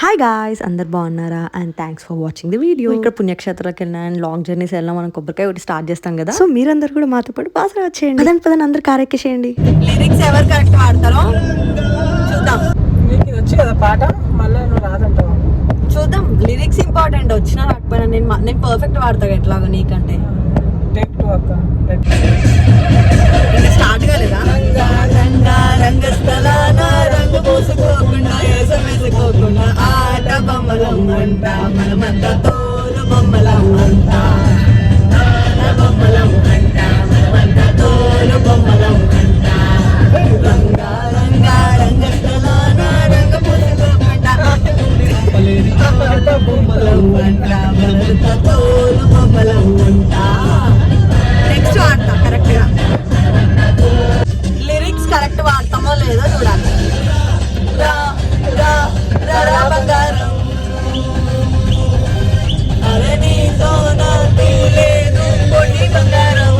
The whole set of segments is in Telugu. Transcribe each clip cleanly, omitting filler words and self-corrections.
హాయ్ గాయ్స్, అందరు బాగున్నారా? And thanks for watching the video. ఇక్కడ పుణ్యక్షేత్రాలకు వెళ్ళినా అండ్ లాంగ్ జర్నీస్ వెళ్ళినా మనం కొబ్బరికాయ ఒకటి స్టార్ట్ చేస్తాం కదా. సో మీరందరూ కూడా మాతో పాటు బాగా వచ్చేయండి. పదండి అందరు కార్ ఎక్కేసేయండి. లిరిక్స్ ఎవరు కరెక్ట్ వాడతారో చూద్దాం. నీకు వచ్చి కదా పాట మళ్ళీ నువ్వు రాదంటావా? చూద్దాం. లిరిక్స్ ఇంపార్టెంట్, వచ్చినా రాకపోయినా నేను పర్ఫెక్ట్ వాడతా ఎట్లాగో నీకంటే. టేక్ టూ అక్క. ఇంకా స్టార్ట్ కాలేదా? రంగస్థలాన రంగు పోసుకోకుండా వేసుకోకుండా ఆట బొమ్మలం అంట మనమంతా తోలు బొమ్మలం అంట బొమ్మలం అంట మనమంతా తోలు బొమ్మలం అంట రంగా రంగా రంగస్థలాన రంగు పోసుకోకుండా బొమ్మలం అంట మనమంతా తోలు బొమ్మలం అంట. నెక్స్ట్ వాడతా కరెక్ట్ గా. లిరిక్స్ కరెక్ట్ వాడతామో లేదో చూడాలి. రా రా రా బంగారం అరే నీతో నాకు లేదు పొడి బంగారం.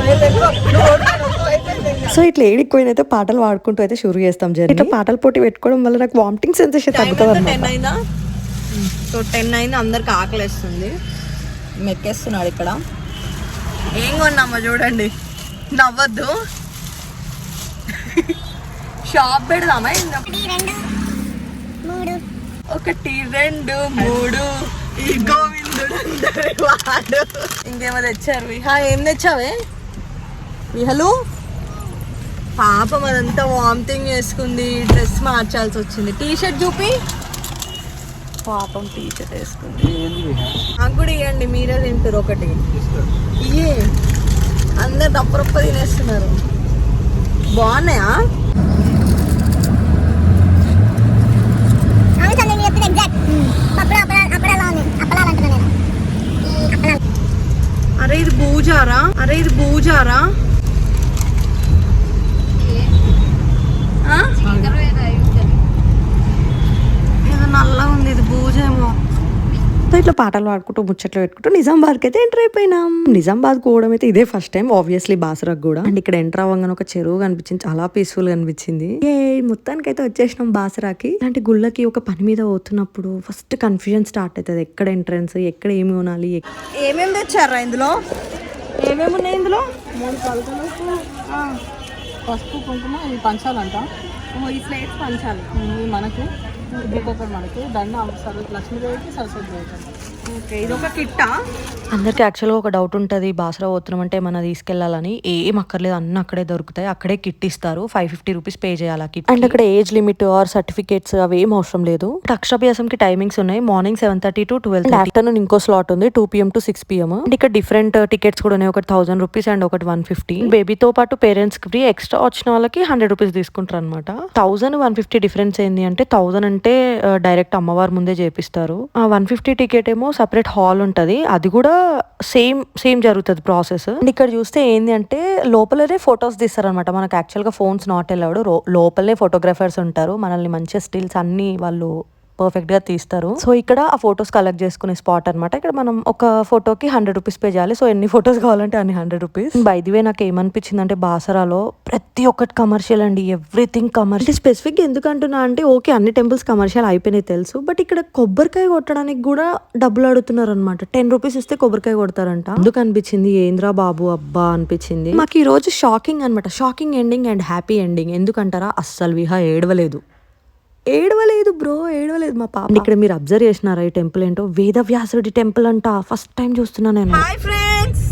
సో ఇట్లా ఏడిపోయినైతే పాటలు పాడుకుంటూ అయితే షురూ చేస్తాం జర్నీ. ఇట్లా పాటల పోటీ పెట్టుకోవడం వల్ల నాకు వామిటింగ్ సెన్సేషన్ తగ్గుతుంది. 10 అయిందా? సో 10 అయింది. అందరికి ఆకలి వేస్తుంది. మెక్కేస్తున్నాడు ఇక్కడ. ఏం కొన్నామో చూడండి, నవ్వద్దు. షాప్ పెడదామా? 1 2 3 ఈ గోవిందుడు అందరి వాడు. ఇంకేమో తెచ్చారు. విహా ఏం తెచ్చావే? విహలు పాపం అదంతా వామిటింగ్ చేసుకుంది. డ్రెస్ మార్చాల్సి వచ్చింది. టీషర్ట్ చూపి. పాపం టీషర్ట్ వేసుకుంది. నాకు కూడా ఇవ్వండి, మీరే తింటారు ఒకటి. ఇయ్యి అందరు రప్ప తినేస్తున్నారు. బాగున్నాయా? అరే ఇది బూజారా? ఏదో నల్లగా ఉంది. ఇది బూజేమో. ఇట్లా పాటలు పాడుకుంటూ ముచ్చట్లు పెట్టుకుంటూ నిజామాబాద్కి అయితే ఎంటర్ అయిపోయినాం. నిజామాబాద్ పోవడం అయితే ఇదే ఫస్ట్ టైం, ఆబ్వియస్లీ బాసరకు కూడా. అండ్ ఇక్కడ ఎంటర్ అవ్వగానే ఒక చెరువు కనిపించింది, చాలా పీస్ఫుల్ గా అనిపించింది. మొత్తానికి అయితే వచ్చేసినాం బాసరాకి. ఇలాంటి గుళ్ళకి ఒక పని మీద పోతున్నప్పుడు ఫస్ట్ కన్ఫ్యూజన్ స్టార్ట్ అవుతుంది. ఎక్కడ ఎంట్రన్స్, ఎక్కడ ఏమి కొనాలి. ఏమేమి తెచ్చారా ఇందులో? ఏమేమి ఉన్నాయి ఇందులో? 3 పలకలు, పసుపు కుంకుమ, ఇవి పంచాలంట. ఈ స్లేట్స్ పంచాలి మనకి ఇంకొకటి మనకి దండ లక్ష్మీదేవికి సరస్వతిదేవికి. ఓకే, ఇది ఒక కిట్టా? అందరికి యాక్చువల్గా ఒక డౌట్ ఉంటుంది, బాసరా పోతున్నాం అంటే ఏమన్నా తీసుకెళ్లాలని. ఏం అక్కర్లేదు, అన్ని అక్కడే దొరుకుతాయి. అక్కడే కిట్ ఇస్తారు. 550 రూపీస్ పే చేయాలి ఆ కిట్. అండ్ అక్కడ ఏజ్ లిమిట్ ఆర్ సర్టిఫికేట్స్ అవి ఏం అవసరం లేదు. అక్షరాభ్యాసంకి టైమింగ్స్ ఉన్నాయి. Morning 7:30 to 12. ఆఫ్టర్నూన్ ఇంకో స్లాట్ ఉంది 2 PM to 6 PM. అండ్ ఇక్కడ డిఫరెంట్ టికెట్స్ కూడా ఉన్నాయి. ఒకటి 1000 రూపీస్ అండ్ ఒకటి 150. బేబీతో పాటు పేరెంట్స్ కి ఫ్రీ. ఎక్స్ట్రా వచ్చిన వాళ్ళకి 100 రూపీస్ తీసుకుంటారు అనమాట. 1000-150 డిఫరెన్స్ ఏంది అంటే 1000 అంటే డైరెక్ట్ అమ్మవారి ముందే చేపిస్తారు. 150 టికెట్ ఏమో సపరేట్ హాల్ ఉంటది. అది కూడా సేమ్ జరుగుతుంది ప్రాసెస్. అండ్ ఇక్కడ చూస్తే ఏంది అంటే లోపలనే ఫొటోస్ తీస్తారు అనమాట. మనకు యాక్చువల్ గా ఫోన్స్ నాట్ అలౌడ్. లోపలనే ఫోటోగ్రాఫర్స్ ఉంటారు. మనల్ని మంచిగా స్టిల్స్ అన్ని వాళ్ళు పర్ఫెక్ట్ గా తీస్తారు. సో ఇక్కడ ఆ ఫొటోస్ కలెక్ట్ చేసుకునే స్పాట్ అనమాట. ఇక్కడ మనం ఒక ఫోటోకి 100 రూపీస్ పే చేయాలి. సో ఎన్ని ఫొటోస్ కావాలంటే అన్ని 100 రూపీస్. బై ది వే నాకు ఏమనిపించింది అంటే బాసరాలో ప్రతి ఒక్కటి కమర్షియల్ అండి. Everything commercial. స్పెసిఫిక్ ఎందుకంటున్నా అంటే ఓకే అన్ని టెంపుల్స్ కమర్షియల్ అయిపోయినాయి తెలుసు, బట్ ఇక్కడ కొబ్బరికాయ కొట్టడానికి కూడా డబ్బులు అడుగుతున్నారు అనమాట. 10 రూపీస్ ఇస్తే కొబ్బరికాయ కొడతారంట. ఎందుకు అనిపించింది ఏంద్రా బాబు అబ్బా అనిపించింది. మాకు ఈ రోజు షాకింగ్ అనమాట. Shocking ending and happy ending. ఎందుకంటారా, అస్సలు విహా ఏడవలేదు బ్రో, ఏడవలేదు మా పాప. ఇక్కడ మీరు అబ్జర్వ్ చేసినారా ఈ టెంపుల్ ఏంటో? వేదవ్యాసుడి టెంపుల్ అంట. ఫస్ట్ టైం చూస్తున్నా నేను. హాయ్ ఫ్రెండ్స్,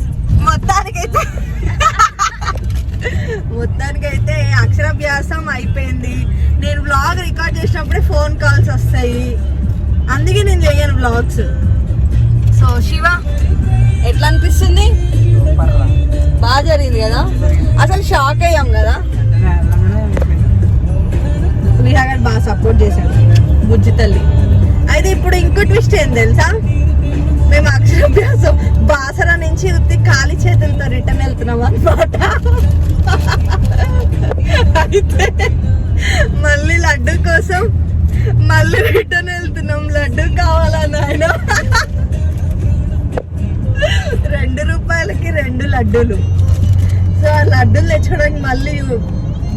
మొత్తానికైతే అక్షరాభ్యాసం అయిపోయింది. నేను వ్లాగ్ రికార్డ్ చేసినప్పుడే ఫోన్ కాల్స్ వస్తాయి, అందుకే నేను చేయను వ్లాగ్స్. సో శివ ఎట్లా అనిపిస్తుంది? బాగా జరిగింది కదా. అసలు షాక్ అయ్యాం కదా. గారు బాగా సపోర్ట్ చేశాడు, బుజ్జి తల్లి. అయితే ఇప్పుడు ఇంకో ట్విస్ట్ ఏం తెలుసా? మేము అక్షరాభ్యాసం బాసరా నుంచి ఉత్తి ఖాళీ చేతులతో రిటర్న్ వెళ్తున్నాం అనమాట. అయితే మళ్ళీ లడ్డు కోసం మళ్ళీ రిటర్న్ వెళ్తున్నాం. లడ్డు కావాలా నాయన? 2 రూపాయలకి 2 లడ్డూలు. సో ఆ లడ్డూలు తెచ్చుకోవడానికి మళ్ళీ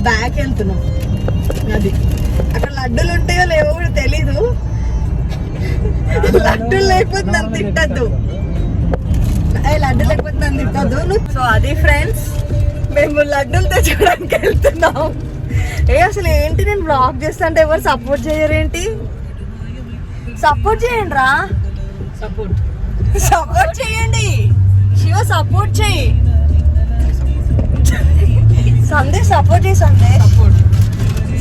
బ్యాక్ వెళ్తున్నాం. అది అక్కడ లడ్డూలు ఉంటాయో లేవో కూడా తెలీదు. లడ్డు లేకపోతే నన్ను తిట్టద్దు, లడ్డు లేకపోతే నన్ను తిట్టద్దు. సో అది ఫ్రెండ్స్, మేము లడ్డూలు తెచ్చుకోవడానికి వెళ్తున్నాం. అసలు ఏంటి నేను బ్లాగ్ చేస్తుంటే ఎవరు సపోర్ట్ చేయరేంటి? సపోర్ట్ చేయండి రా, సపోర్ట్ చేయండి. శివ సపోర్ట్ చేయి, సందేశ్ సపోర్ట్ చేయి. సందేశ్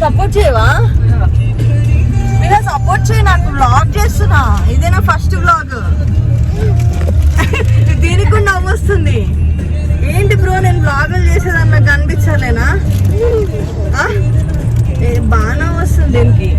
సపోర్ట్ చేయవా? మీరు సపోర్ట్ చేయి, నాకు బ్లాగ్ చేస్తున్నా, ఇదే నా ఫస్ట్ బ్లాగ్. దీనికి కూడా నవ్వు వస్తుంది. ఏంటి బ్రో నేను బ్లాగులు చేసేదాన్ని నాకు కనిపించలేనా? బాగా వస్తుంది దీనికి.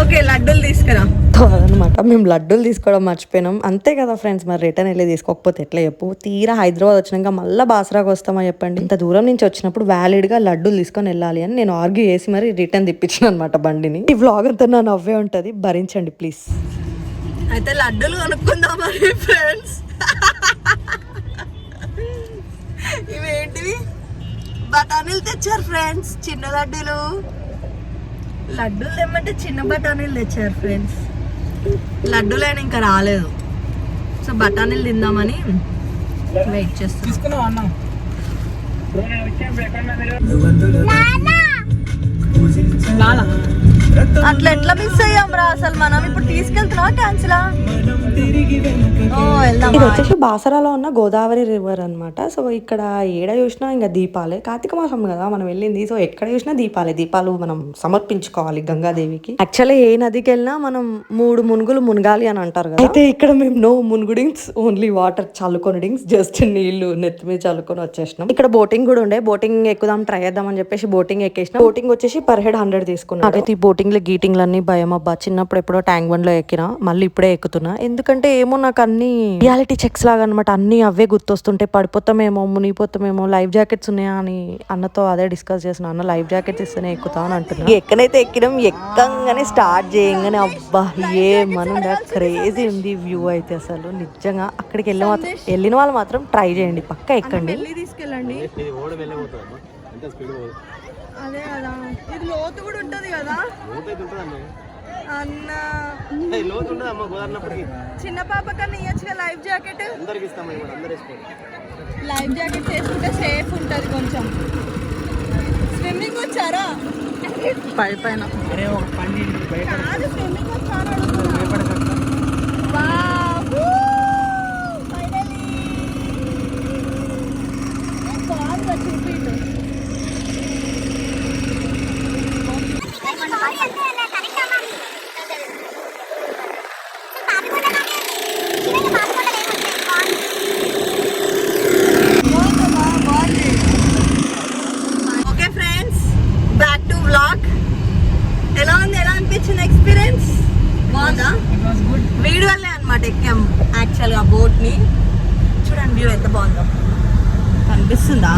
ఓకే లడ్డూలు తీసుకురా. అదనమాట, మేము లడ్డూలు తీసుకోవడం మర్చిపోయినాం. అంతే కదా ఫ్రెండ్స్, మరి రిటర్న్ వెళ్ళి తీసుకోకపోతే ఎట్లా చెప్పు? తీరా హైదరాబాద్ వచ్చినాక మళ్ళీ బాసరాకు వస్తామా చెప్పండి? ఇంత దూరం నుంచి వచ్చినప్పుడు వ్యాలిడ్గా లడ్డూలు తీసుకొని వెళ్ళాలి అని నేను ఆర్గ్యూ చేసి మరి రిటర్న్ తిప్పించిన అనమాట బండిని. ఈ వ్లాగ్ అంతా నా నవ్వే ఉంటుంది, భరించండి ప్లీజ్. అయితే లడ్డూలు కొనుక్కుందాం మరి ఫ్రెండ్స్. ఇవేంటివి? బఠానీలు తెచ్చారు ఫ్రెండ్స్, చిన్న లడ్డూలు. లడ్డూలు తెమ్మంటే చిన్న బఠానీలు తెచ్చారు ఫ్రెండ్స్. లడ్డూలైనా ఇంకా రాలేదు, సో బఠానీలు తిందామని వెయిట్ చేస్తాం. అట్లా ఎట్లా మిస్ అయ్యాం రా అసలు మనం. ఇప్పుడు తీసుకెళ్తున్నావా క్యాన్సిలా? ఇది వచ్చేసి బాసరాలో ఉన్న గోదావరి రివర్ అనమాట. సో ఇక్కడ ఏడ చూసినా ఇంకా దీపాలే, కార్తీక మాసం కదా మనం వెళ్ళింది. సో ఎక్కడ చూసినా దీపాలు మనం సమర్పించుకోవాలి గంగాదేవికి. యాక్చువల్లీ ఏ నదికి వెళ్ళినా మనం 3 మునుగులు మునగాలి అని అంటారు కదా. అయితే ఇక్కడ మేము నో మునుగుడింగ్స్, ఓన్లీ వాటర్ చల్లుకొనిడింగ్స్, జస్ట్ నీళ్లు నెత్తి మీద చల్లుకొని వచ్చేసినాం. ఇక్కడ బోటింగ్ కూడా ఉండే, బోటింగ్ ఎక్కుదాం ట్రై చేద్దాం అని చెప్పేసి బోటింగ్ ఎక్కేసిన. బోటింగ్ వచ్చేసి పర్ హెడ్ 100 తీసుకున్నాం. నాకైతే ఈ బోటింగ్ లో గీటింగ్ అన్ని భయం అబ్బా. చిన్నప్పుడు ఎప్పుడో ట్యాంక్ బండ్ లో ఎక్కినా, మళ్ళీ ఇప్పుడే ఎక్కుతున్నా. ఎందుకంటే ఏమో నాకు అన్ని రియాలిటీ చెక్స్ లాగా అనమాట, అన్ని అవే గుర్తొస్తుంటే పడిపోతామేమో మునిగిపోతామేమో. లైఫ్ జాకెట్స్ ఉన్నాయా అని అన్నతో అదే డిస్కస్ చేసిన. అన్న లైఫ్ జాకెట్స్ ఇస్తేనే ఎక్కుతా అని అంటున్నా. ఎక్కడైతే ఎక్కినాం, ఎక్కంగానే స్టార్ట్ చేయంగానే అబ్బా ఏమనుండా క్రేజీ ఉంది వ్యూ అయితే అసలు నిజంగా. అక్కడికి వెళ్ళిన వాళ్ళు మాత్రం ట్రై చేయండి, పక్కా ఎక్కండి. తీసుకెళ్ళండి. అదే కదా, ఇది లోతు కూడా ఉంటది కదా అన్న. చిన్న పాప కన్నా ఇవ్వచ్చుగా లైఫ్ జాకెట్. లైఫ్ జాకెట్ వేసుకుంటే సేఫ్ ఉంటది కొంచెం. స్విమ్మింగ్ వచ్చారా? పైన స్విమ్మింగ్ వచ్చారా? Okay friends, back to vlog. ఎలా ఉంది, ఎలా అనిపించింది ఎక్స్పీరియన్స్? బాగుందా? వీడి వల్లే అనమాట ఎక్కాం యాక్చువల్గా బోట్ ని. చూడండి వ్యూ ఎంత బాగుందో, కనిపిస్తుందా?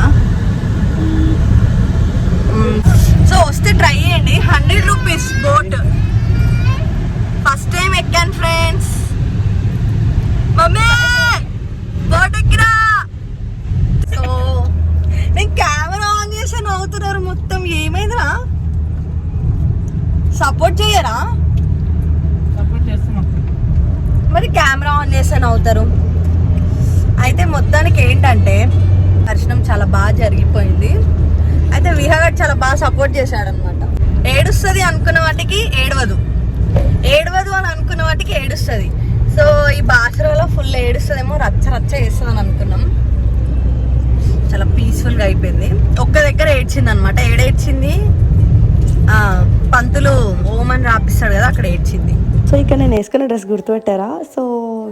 సో వస్తే ట్రై చేయండి. 100 రూపీస్ బోట్. ఫస్ట్ టైం ఎక్కాను ఫ్రెండ్స్. మమ్మీ బోట్ ఎక్కిరా. సో నేను కెమెరా ఆన్ చేసి నవ్వుతున్నారు మొత్తం. ఏమైందిరా? సపోర్ట్ చేయరా? మరి కెమెరా ఆన్ చేస్తే నవ్వుతారు. అయితే మొత్తానికి ఏంటంటే దర్శనం చాలా బాగా జరిగిపోయింది. అయితే విహాగడ్ చాలా బాగా సపోర్ట్ చేశాడు అనమాట. ఏడుస్తుంది అనుకున్న వాటికి ఏడవదు అని అనుకున్న వాటికి ఏడుస్తుంది. సో ఈ బాసరాలో ఫుల్ ఏడుస్తుందేమో, రచ్చ చేస్తుంది అని అనుకున్నాం. చాలా పీస్ఫుల్గా అయిపోయింది. ఒక్క దగ్గర ఏడ్చింది అనమాట. ఏడ్చింది పంతులు ఓమని రాపిస్తాడు కదా, అక్కడ ఏడ్చింది. సో ఇక్కడ నేను వేసుకున్న డ్రెస్ గుర్తుపెట్టారా? సో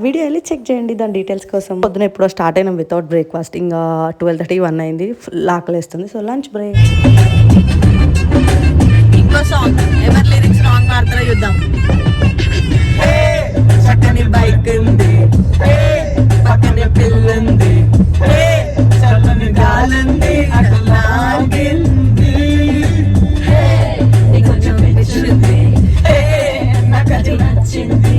వీడియో వెళ్ళి చెక్ చేయండి దాని డీటెయిల్స్ కోసం. పొద్దున ఎప్పుడో స్టార్ట్ అయినాం వితౌట్ బ్రేక్ఫాస్ట్. ఇంకా 12:30, 1 అయింది. ఫుల్ ఆకలేస్తుంది. So lunch break. ఇంకో సాంగ్ ఎవరి లిరిక్స్ రాంగ్ మాత్రమే చూద్దాం. చక్కని బైక్ ఉంది, పక్కనే పిల్లుంది, చక్కని గాలుంది, అట్లాగింది, కొంచెం పిచ్చింది, నాకు అది నచ్చింది.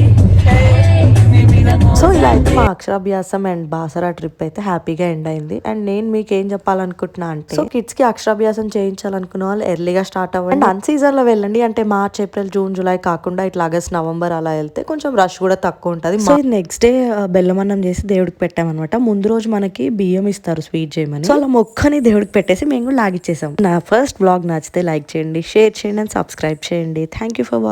సో ఇలా ఇలా అయితే మా అక్షరాభ్యాసం అండ్ బాసరా ట్రిప్ అయితే హ్యాపీగా ఎండ్ అయింది. అండ్ నేను మీకు ఏం చెప్పాలనుకుంటున్నా అంటే, సో కిడ్స్ కి అక్షరాభ్యాసం చేయించాలనుకున్న వాళ్ళు ఎర్లీగా స్టార్ట్ అవ్వండి. అండ్ అన్ సీజన్ లో వెళ్ళండి, అంటే మార్చ్, ఏప్రిల్, జూన్, జూలై కాకుండా ఇట్లా ఆగస్ట్, నవంబర్ అలా వెళ్తే కొంచెం రష్ కూడా తక్కువ ఉంటుంది. సో నెక్స్ట్ డే బెల్లమన్నం చేసి దేవుడికి పెట్టామన్నమాట. ముందు రోజు మనకి బియ్యం ఇస్తారు స్వీట్ చేయమని. సో అలా మొక్కని దేవుడికి పెట్టేసి మేము కూడా లాగిచ్చేసాం. నా ఫస్ట్ బ్లాగ్ నచ్చితే లైక్ చేయండి, షేర్ చేయండి అండ్ సబ్స్క్రైబ్ చేయండి. Thank you for watching.